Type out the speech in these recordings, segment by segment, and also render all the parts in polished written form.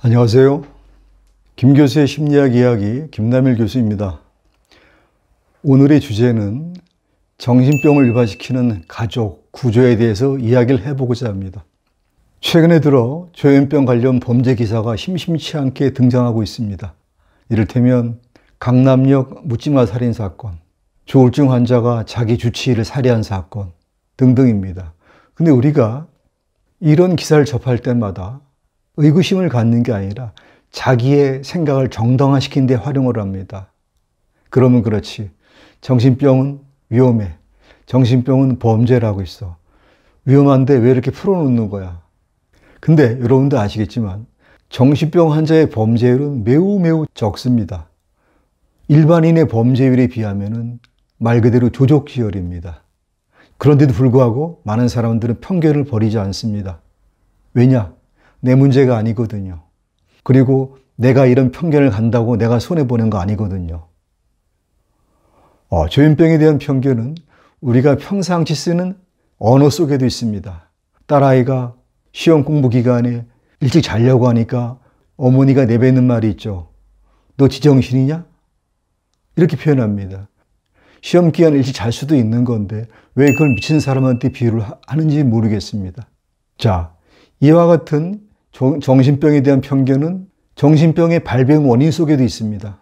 안녕하세요. 김 교수의 심리학 이야기 김남일 교수입니다. 오늘의 주제는 정신병을 유발시키는 가족 구조에 대해서 이야기를 해보고자 합니다. 최근에 들어 조현병 관련 범죄 기사가 심심치 않게 등장하고 있습니다. 이를테면 강남역 묻지마 살인 사건, 조울증 환자가 자기 주치의를 살해한 사건 등등입니다. 근데 우리가 이런 기사를 접할 때마다 의구심을 갖는 게 아니라 자기의 생각을 정당화시키는 데 활용을 합니다. 그러면 그렇지. 정신병은 위험해. 정신병은 범죄라고 있어. 위험한데 왜 이렇게 풀어놓는 거야? 근데 여러분도 아시겠지만 정신병 환자의 범죄율은 매우 적습니다. 일반인의 범죄율에 비하면 말 그대로 조족지혈입니다. 그런데도 불구하고 많은 사람들은 편견을 버리지 않습니다. 왜냐? 내 문제가 아니거든요. 그리고 내가 이런 편견을 간다고 내가 손해보는 거 아니거든요. 조현병에 대한 편견은 우리가 평상시 쓰는 언어 속에도 있습니다. 딸아이가 시험 공부 기간에 일찍 자려고 하니까 어머니가 내뱉는 말이 있죠. 너 지정신이냐? 이렇게 표현합니다. 시험 기간에 일찍 잘 수도 있는 건데 왜 그걸 미친 사람한테 비유를 하는지 모르겠습니다. 자, 이와 같은 정신병에 대한 편견은 정신병의 발병 원인 속에도 있습니다.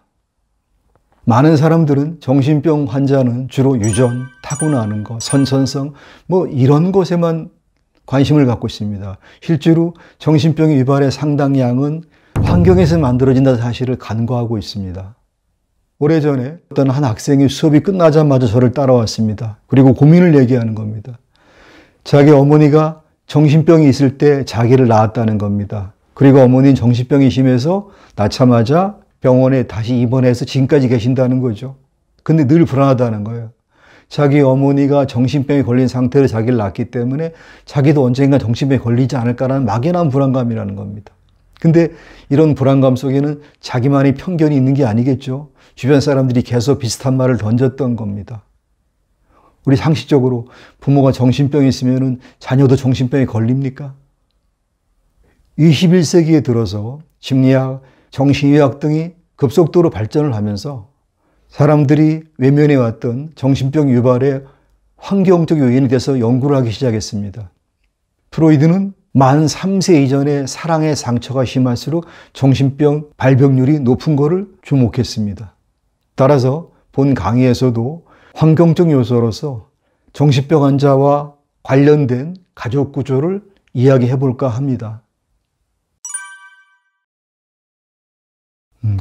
많은 사람들은 정신병 환자는 주로 유전, 타고나는 것, 선천성 이런 것에만 관심을 갖고 있습니다. 실제로 정신병의 유발의 상당량은 환경에서 만들어진다는 사실을 간과하고 있습니다. 오래전에 어떤 한 학생이 수업이 끝나자마자 저를 따라왔습니다. 그리고 고민을 얘기하는 겁니다. 자기 어머니가 정신병이 있을 때 자기를 낳았다는 겁니다. 그리고 어머니는 정신병이 심해서 낳자마자 병원에 다시 입원해서 지금까지 계신다는 거죠. 근데 늘 불안하다는 거예요. 자기 어머니가 정신병에 걸린 상태로 자기를 낳았기 때문에 자기도 언젠가 정신병에 걸리지 않을까라는 막연한 불안감이라는 겁니다. 근데 이런 불안감 속에는 자기만의 편견이 있는 게 아니겠죠. 주변 사람들이 계속 비슷한 말을 던졌던 겁니다. 우리 상식적으로 부모가 정신병이 있으면 자녀도 정신병에 걸립니까? 21세기에 들어서 심리학, 정신의학 등이 급속도로 발전을 하면서 사람들이 외면해왔던 정신병 유발의 환경적 요인에 대해서 연구를 하기 시작했습니다. 프로이드는 만 3세 이전에 사랑의 상처가 심할수록 정신병 발병률이 높은 것을 주목했습니다. 따라서 본 강의에서도 환경적 요소로서 정신병 환자와 관련된 가족 구조를 이야기해 볼까 합니다.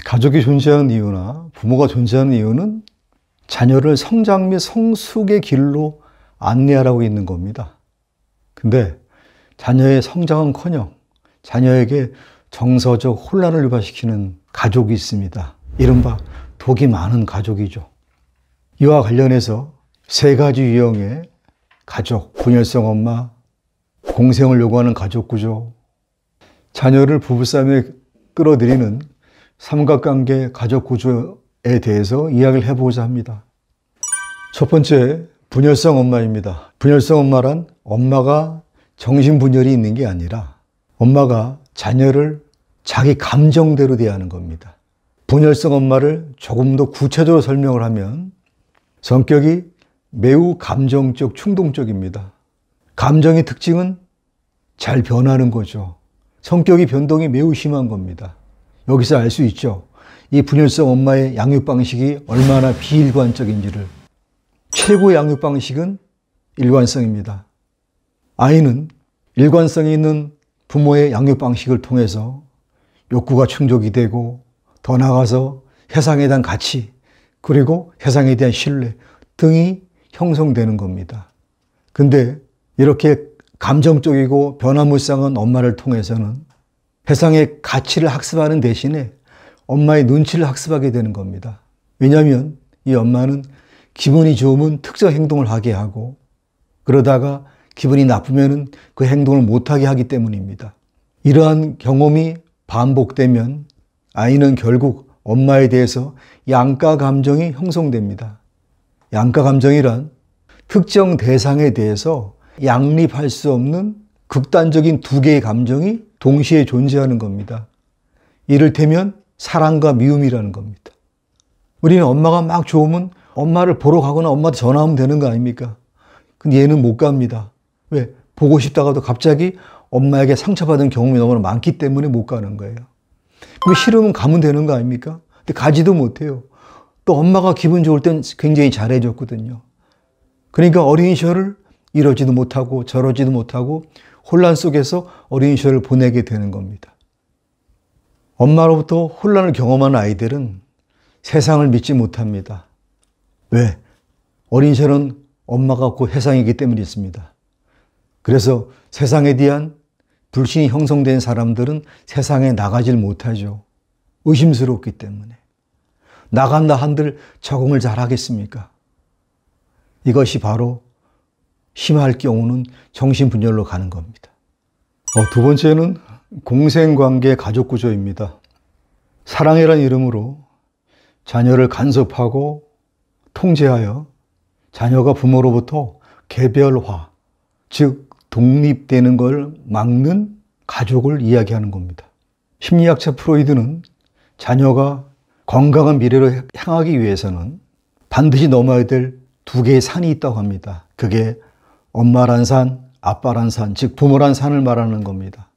가족이 존재하는 이유나 부모가 존재하는 이유는 자녀를 성장 및 성숙의 길로 안내하라고 있는 겁니다. 근데 자녀의 성장은커녕 자녀에게 정서적 혼란을 유발시키는 가족이 있습니다. 이른바 독이 많은 가족이죠. 이와 관련해서 세 가지 유형의 가족, 분열성 엄마, 공생을 요구하는 가족 구조, 자녀를 부부싸움에 끌어들이는 삼각관계 가족 구조에 대해서 이야기를 해보고자 합니다. 첫 번째, 분열성 엄마입니다. 분열성 엄마란 엄마가 정신분열이 있는 게 아니라 엄마가 자녀를 자기 감정대로 대하는 겁니다. 분열성 엄마를 조금 더 구체적으로 설명을 하면 성격이 매우 감정적, 충동적입니다. 감정의 특징은 잘 변하는 거죠. 성격의 변동이 매우 심한 겁니다. 여기서 알 수 있죠. 이 분열성 엄마의 양육 방식이 얼마나 비일관적인지를. 최고의 양육 방식은 일관성입니다. 아이는 일관성이 있는 부모의 양육 방식을 통해서 욕구가 충족이 되고 더 나아가서 세상에 대한 가치 그리고 세상에 대한 신뢰 등이 형성되는 겁니다. 근데 이렇게 감정적이고 변화무쌍한 엄마를 통해서는 세상의 가치를 학습하는 대신에 엄마의 눈치를 학습하게 되는 겁니다. 왜냐하면 이 엄마는 기분이 좋으면 특정 행동을 하게 하고 그러다가 기분이 나쁘면 그 행동을 못하게 하기 때문입니다. 이러한 경험이 반복되면 아이는 결국 엄마에 대해서 양가 감정이 형성됩니다. 양가 감정이란 특정 대상에 대해서 양립할 수 없는 극단적인 두 개의 감정이 동시에 존재하는 겁니다. 이를테면 사랑과 미움이라는 겁니다. 우리는 엄마가 막 좋으면 엄마를 보러 가거나 엄마한테 전화하면 되는 거 아닙니까? 근데 얘는 못 갑니다. 왜? 보고 싶다가도 갑자기 엄마에게 상처받은 경험이 너무나 많기 때문에 못 가는 거예요. 그럼 싫으면 가면 되는 거 아닙니까? 근데 가지도 못해요. 또 엄마가 기분 좋을 땐 굉장히 잘해줬거든요. 그러니까 어린 시절을 이러지도 못하고 저러지도 못하고 혼란 속에서 어린 시절을 보내게 되는 겁니다. 엄마로부터 혼란을 경험하는 아이들은 세상을 믿지 못합니다. 왜? 어린 시절은 엄마가 곧 세상이기 때문에 있습니다. 그래서 세상에 대한 불신이 형성된 사람들은 세상에 나가질 못하죠. 의심스럽기 때문에. 나간다 한들 적응을 잘 하겠습니까? 이것이 바로 심할 경우는 정신분열로 가는 겁니다. 두 번째는 공생관계 가족구조입니다. 사랑이라는 이름으로 자녀를 간섭하고 통제하여 자녀가 부모로부터 개별화, 즉 독립되는 걸 막는 가족을 이야기하는 겁니다. 심리학자 프로이드는 자녀가 건강한 미래로 향하기 위해서는 반드시 넘어야 될 두 개의 산이 있다고 합니다. 그게 엄마란 산, 아빠란 산, 즉 부모란 산을 말하는 겁니다.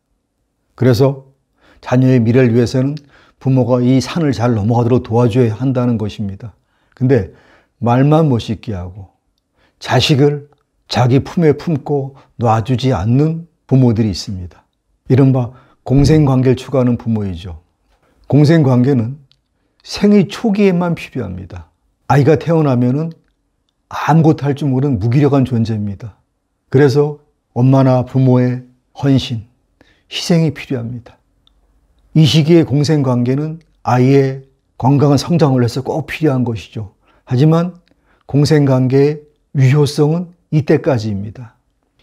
그래서 자녀의 미래를 위해서는 부모가 이 산을 잘 넘어가도록 도와줘야 한다는 것입니다. 근데 말만 멋있게 하고 자식을 자기 품에 품고 놔주지 않는 부모들이 있습니다. 이른바 공생관계를 추구하는 부모이죠. 공생관계는 생의 초기에만 필요합니다. 아이가 태어나면은 아무것도 할 줄 모르는 무기력한 존재입니다. 그래서 엄마나 부모의 헌신, 희생이 필요합니다. 이 시기의 공생관계는 아이의 건강한 성장을 위해서 꼭 필요한 것이죠. 하지만 공생관계의 유효성은 이때까지입니다.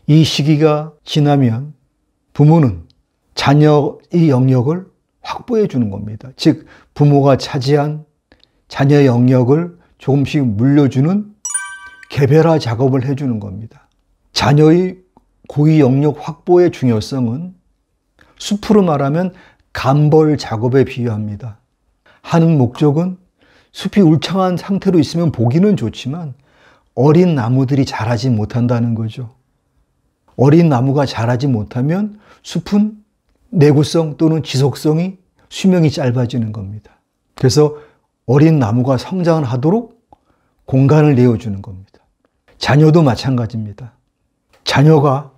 이 시기가 지나면 부모는 자녀의 영역을 확보해 주는 겁니다. 즉 부모가 차지한 자녀의 영역을 조금씩 물려주는 개별화 작업을 해주는 겁니다. 자녀의 고위 영역 확보의 중요성은 숲으로 말하면 감벌 작업에 비유합니다. 하는 목적은 숲이 울창한 상태로 있으면 보기는 좋지만 어린 나무들이 자라지 못한다는 거죠. 어린 나무가 자라지 못하면 숲은 내구성 또는 지속성이 수명이 짧아지는 겁니다. 그래서 어린 나무가 성장을 하도록 공간을 내어주는 겁니다. 자녀도 마찬가지입니다. 자녀가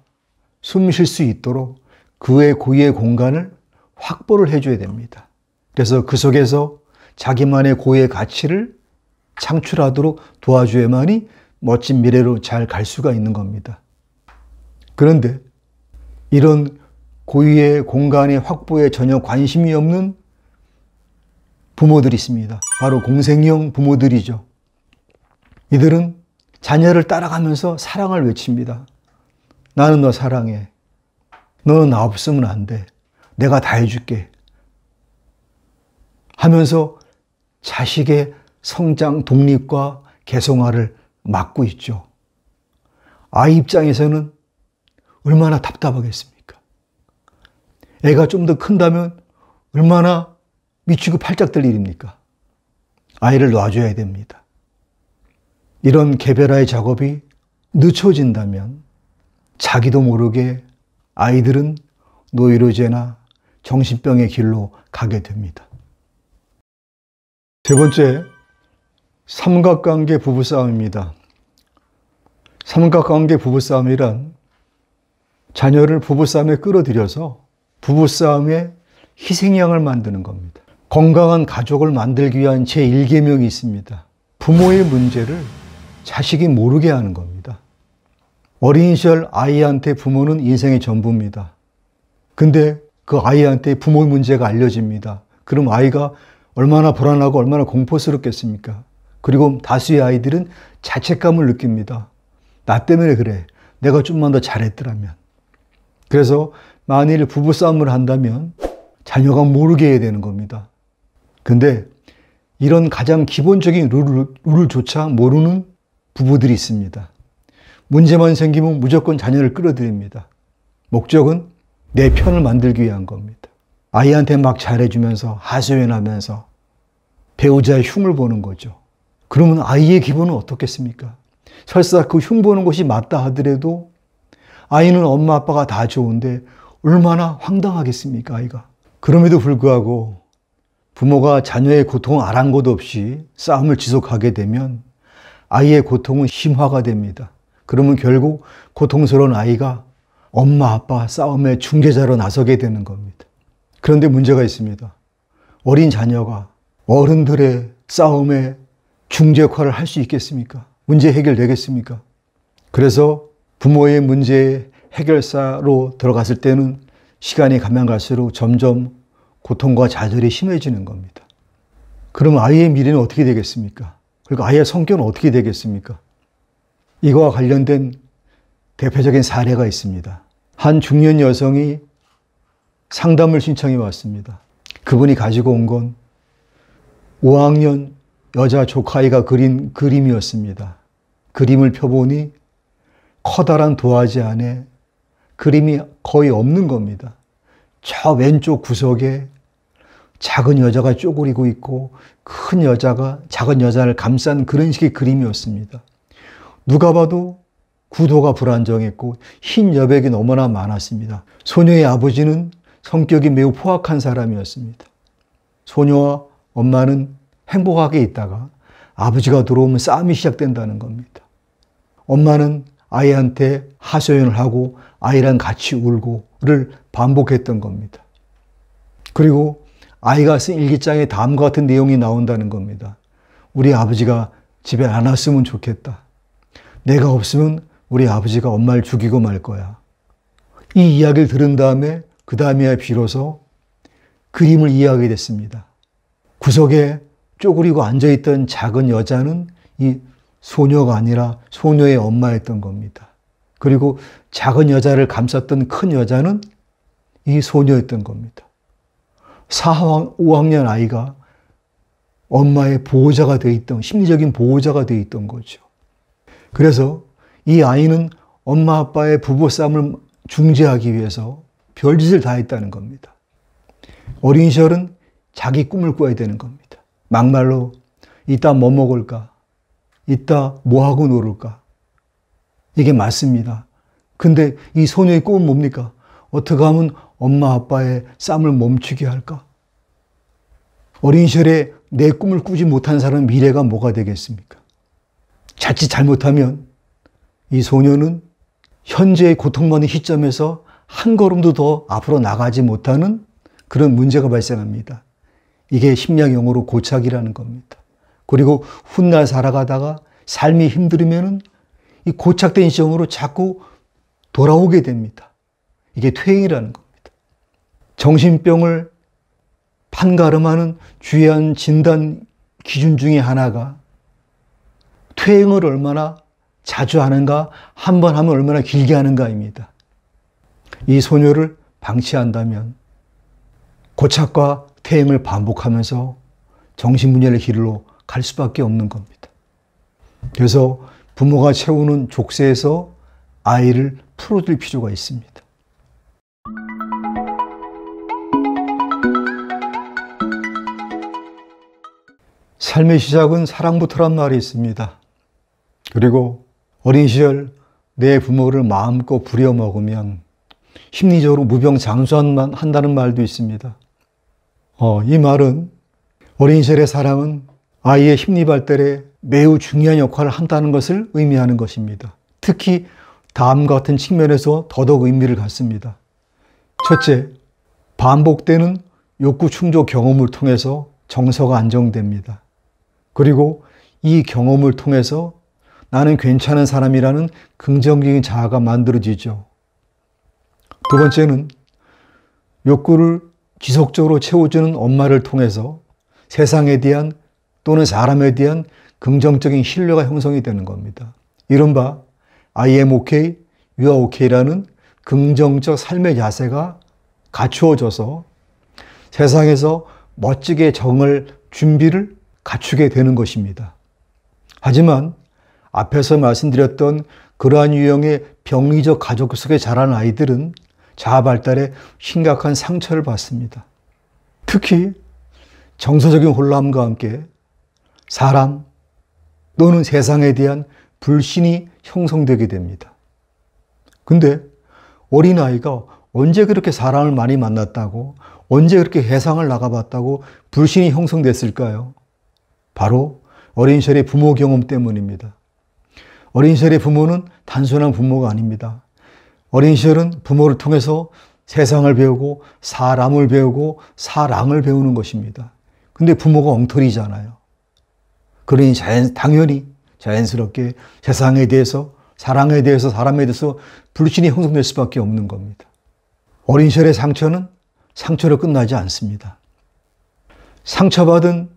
숨 쉴 수 있도록 그의 고유의 공간을 확보를 해줘야 됩니다. 그래서 그 속에서 자기만의 고유의 가치를 창출하도록 도와줘야만이 멋진 미래로 잘 갈 수가 있는 겁니다. 그런데 이런 고유의 공간의 확보에 전혀 관심이 없는 부모들이 있습니다. 바로 공생형 부모들이죠. 이들은 자녀를 따라가면서 사랑을 외칩니다. 나는 너 사랑해. 너는 나 없으면 안 돼. 내가 다 해줄게. 하면서 자식의 성장, 독립과 개성화를 막고 있죠. 아이 입장에서는 얼마나 답답하겠습니까? 애가 좀 더 큰다면 얼마나 미치고 팔짝 뜰 일입니까? 아이를 놔줘야 됩니다. 이런 개별화의 작업이 늦춰진다면 자기도 모르게 아이들은 노이로제나 정신병의 길로 가게 됩니다. 세 번째, 삼각관계 부부싸움입니다. 삼각관계 부부싸움이란 자녀를 부부싸움에 끌어들여서 부부싸움의 희생양을 만드는 겁니다. 건강한 가족을 만들기 위한 제1계명이 있습니다. 부모의 문제를 자식이 모르게 하는 겁니다. 어린 시절 아이한테 부모는 인생의 전부입니다. 근데 그 아이한테 부모의 문제가 알려집니다. 그럼 아이가 얼마나 불안하고 얼마나 공포스럽겠습니까? 그리고 다수의 아이들은 자책감을 느낍니다. 나 때문에 그래. 내가 좀만 더 잘했더라면. 그래서 만일 부부싸움을 한다면 자녀가 모르게 해야 되는 겁니다. 근데 이런 가장 기본적인 룰조차 모르는 부부들이 있습니다. 문제만 생기면 무조건 자녀를 끌어들입니다. 목적은 내 편을 만들기 위한 겁니다. 아이한테 막 잘해주면서 하소연하면서 배우자의 흉을 보는 거죠. 그러면 아이의 기분은 어떻겠습니까? 설사 그 흉 보는 것이 맞다 하더라도 아이는 엄마 아빠가 다 좋은데 얼마나 황당하겠습니까, 아이가. 그럼에도 불구하고 부모가 자녀의 고통을 아랑곳 없이 싸움을 지속하게 되면 아이의 고통은 심화가 됩니다. 그러면 결국 고통스러운 아이가 엄마 아빠 싸움의 중재자로 나서게 되는 겁니다. 그런데 문제가 있습니다. 어린 자녀가 어른들의 싸움의 중재 역할을 할 수 있겠습니까? 문제 해결되겠습니까? 그래서 부모의 문제 해결사로 들어갔을 때는 시간이 가면 갈수록 점점 고통과 좌절이 심해지는 겁니다. 그럼 아이의 미래는 어떻게 되겠습니까? 그리고 아이의 성격은 어떻게 되겠습니까? 이거와 관련된 대표적인 사례가 있습니다. 한 중년 여성이 상담을 신청해 왔습니다. 그분이 가지고 온 건 5학년 여자 조카아이가 그린 그림이었습니다. 그림을 펴보니 커다란 도화지 안에 그림이 거의 없는 겁니다. 저 왼쪽 구석에 작은 여자가 쪼그리고 있고 큰 여자가 작은 여자를 감싼 그런 식의 그림이었습니다. 누가 봐도 구도가 불안정했고 흰 여백이 너무나 많았습니다. 소녀의 아버지는 성격이 매우 포악한 사람이었습니다. 소녀와 엄마는 행복하게 있다가 아버지가 들어오면 싸움이 시작된다는 겁니다. 엄마는 아이한테 하소연을 하고 아이랑 같이 울고를 반복했던 겁니다. 그리고 아이가 쓴 일기장에 다음과 같은 내용이 나온다는 겁니다. 우리 아버지가 집에 안 왔으면 좋겠다. 내가 없으면 우리 아버지가 엄마를 죽이고 말 거야. 이 이야기를 들은 다음에 그 다음에야 비로소 그림을 이해하게 됐습니다. 구석에 쪼그리고 앉아있던 작은 여자는 이 소녀가 아니라 소녀의 엄마였던 겁니다. 그리고 작은 여자를 감쌌던 큰 여자는 이 소녀였던 겁니다. 5학년 아이가 엄마의 보호자가 되어 있던, 심리적인 보호자가 되어 있던 거죠. 그래서 이 아이는 엄마 아빠의 부부싸움을 중재하기 위해서 별짓을 다 했다는 겁니다. 어린 시절은 자기 꿈을 꿔야 되는 겁니다. 막말로 이따 뭐 먹을까? 이따 뭐 하고 놀을까? 이게 맞습니다. 근데 이 소녀의 꿈은 뭡니까? 어떻게 하면 엄마 아빠의 싸움을 멈추게 할까? 어린 시절에 내 꿈을 꾸지 못한 사람은 미래가 뭐가 되겠습니까? 자칫 잘못하면 이 소녀는 현재의 고통받는 시점에서 한 걸음도 더 앞으로 나가지 못하는 그런 문제가 발생합니다. 이게 심리학 용어로 고착이라는 겁니다. 그리고 훗날 살아가다가 삶이 힘들으면 이 고착된 시점으로 자꾸 돌아오게 됩니다. 이게 퇴행이라는 겁니다. 정신병을 판가름하는 주요한 진단 기준 중에 하나가 퇴행을 얼마나 자주 하는가, 한 번 하면 얼마나 길게 하는가입니다. 이 소녀를 방치한다면 고착과 퇴행을 반복하면서 정신분열의 길로 갈 수밖에 없는 겁니다. 그래서 부모가 채우는 족쇄에서 아이를 풀어줄 필요가 있습니다. 삶의 시작은 사랑부터란 말이 있습니다. 그리고 어린 시절 내 부모를 마음껏 부려먹으면 심리적으로 무병장수한다는 말도 있습니다. 이 말은 어린 시절의 사랑은 아이의 심리 발달에 매우 중요한 역할을 한다는 것을 의미하는 것입니다. 특히 다음과 같은 측면에서 더더욱 의미를 갖습니다. 첫째, 반복되는 욕구 충족 경험을 통해서 정서가 안정됩니다. 그리고 이 경험을 통해서 나는 괜찮은 사람이라는 긍정적인 자아가 만들어지죠. 두 번째는 욕구를 지속적으로 채워주는 엄마를 통해서 세상에 대한 또는 사람에 대한 긍정적인 신뢰가 형성이 되는 겁니다. 이른바 I am okay, you are okay라는 긍정적 삶의 자세가 갖추어져서 세상에서 멋지게 정을 준비를 갖추게 되는 것입니다. 하지만 앞에서 말씀드렸던 그러한 유형의 병리적 가족 속에 자란 아이들은 자아 발달에 심각한 상처를 받습니다. 특히 정서적인 혼란과 함께 사람 또는 세상에 대한 불신이 형성되게 됩니다. 근데 어린아이가 언제 그렇게 사람을 많이 만났다고, 언제 그렇게 해상을 나가봤다고 불신이 형성됐을까요? 바로 어린 시절의 부모 경험 때문입니다. 어린 시절의 부모는 단순한 부모가 아닙니다. 어린 시절은 부모를 통해서 세상을 배우고 사람을 배우고 사랑을 배우는 것입니다. 근데 부모가 엉터리잖아요. 그러니 당연히 자연스럽게 세상에 대해서, 사랑에 대해서, 사람에 대해서 불신이 형성될 수밖에 없는 겁니다. 어린 시절의 상처는 상처로 끝나지 않습니다. 상처받은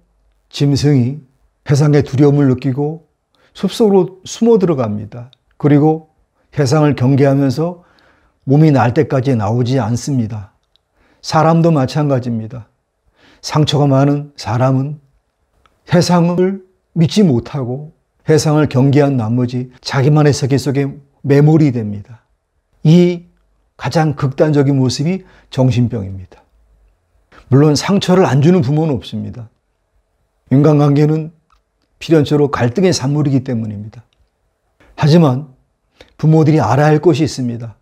짐승이 세상의 두려움을 느끼고 숲속으로 숨어 들어갑니다. 그리고 세상을 경계하면서 몸이 날 때까지 나오지 않습니다. 사람도 마찬가지입니다. 상처가 많은 사람은 세상을 믿지 못하고 세상을 경계한 나머지 자기만의 세계 속에 매몰이 됩니다. 이 가장 극단적인 모습이 정신병입니다. 물론 상처를 안 주는 부모는 없습니다. 인간관계는 필연적으로 갈등의 산물이기 때문입니다. 하지만 부모들이 알아야 할 것이 있습니다.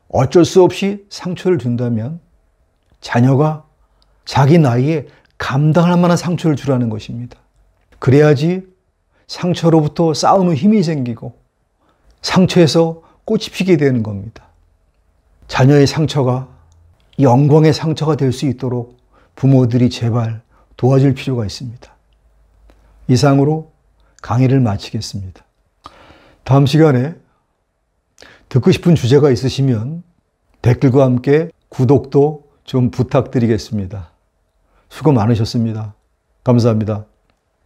어쩔 수 없이 상처를 준다면 자녀가 자기 나이에 감당할 만한 상처를 주라는 것입니다. 그래야지 상처로부터 싸우는 힘이 생기고 상처에서 꽃이 피게 되는 겁니다. 자녀의 상처가 영광의 상처가 될 수 있도록 부모들이 제발 도와줄 필요가 있습니다. 이상으로 강의를 마치겠습니다. 다음 시간에 듣고 싶은 주제가 있으시면 댓글과 함께 구독도 좀 부탁드리겠습니다. 수고 많으셨습니다. 감사합니다.